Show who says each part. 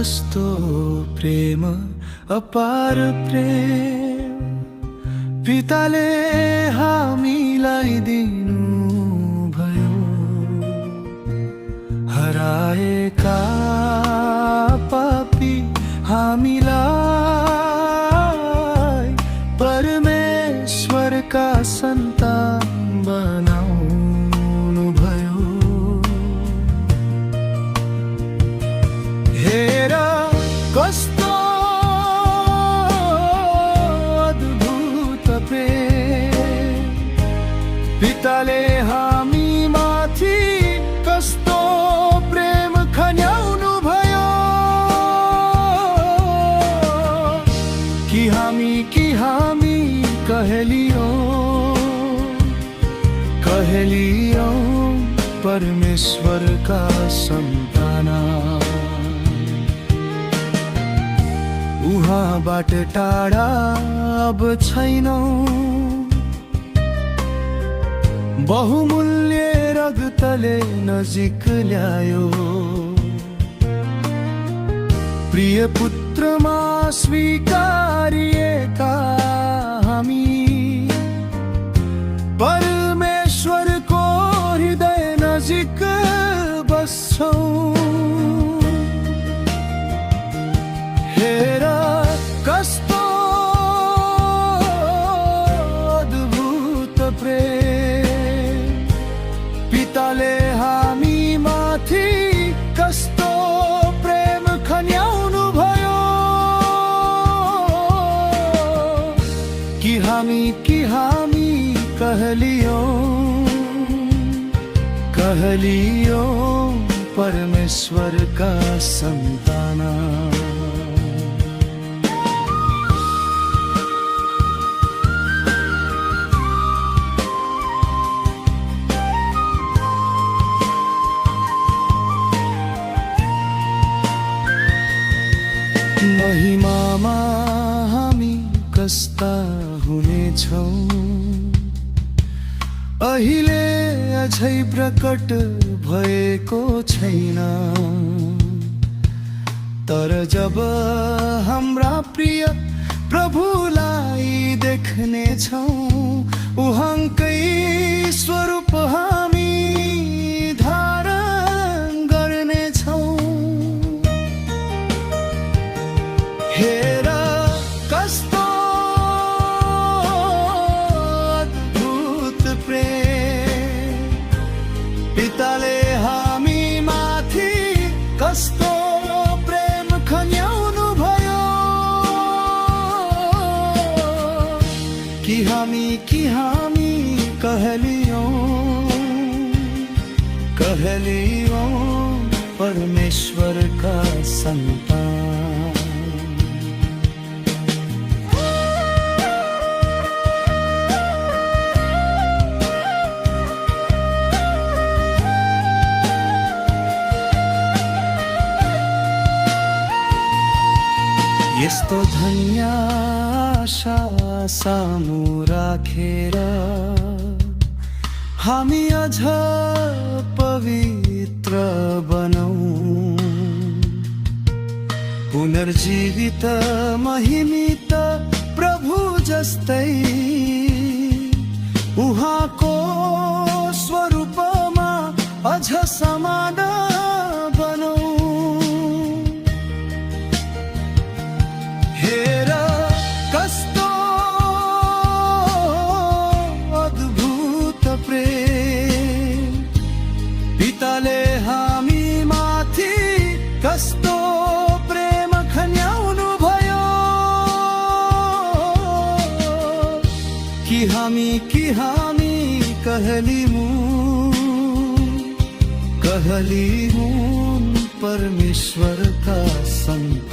Speaker 1: कस्तो प्रेम अपार प्रेम पिताले हामीलाई दिनु भयो। हराएका पापी हामीलाई परमेश्वरका सन्तान बनाउनु भयो। हेर कस्तो अद्भुत प्रेम पिताले हामी माथि कस्तो प्रेम खन्याउनु भयो। कि हामी कहेलियौं परमेश्वरका सन्ताना। उहाँबाट टाढा अब छैनौं, बहुमूल्य रगतले नजिक ल्यायो। प्रिय पुत्रमा स्वीकारिएका हामी परमेश्वरको हृदय नजिक बस्छौं। हेर कस्तो अद्भुत प्रेम पिताले हामी माथि कस्तो प्रेम खन्याउनु भयो। कि हामी कहेलियौं परमेश्वरका सन्ताना। महिमामा हामी कस्ता हुनेछौं अहिले अझै प्रकट भएको छैन। तर जब हाम्रा प्रिय प्रभुलाई देख्नेछौं उहाँकै स्वरूप हामी धारण गर्नेछौं। हेर कस्तो अद्भुत प्रेम पिताले हामी माथि कस्तो प्रेम खन्याउनु भयो। कि हामी कहेलियौं परमेश्वरका सन्तान। यस्तो धन्य आशा सामु राखेर हामी अझ पवित्र बनौं। पुनर्जीवित महिमित प्रभु जस्तै उहाँको स्वरूपमा अझ समान बनौं। हेर कस्तो अद्भुत प्रेम पिताले हामी माथि कस्तो प्रेम खन्याउनु भयो। कि हामी कहेलियौं परमेश्वरका सन्तान।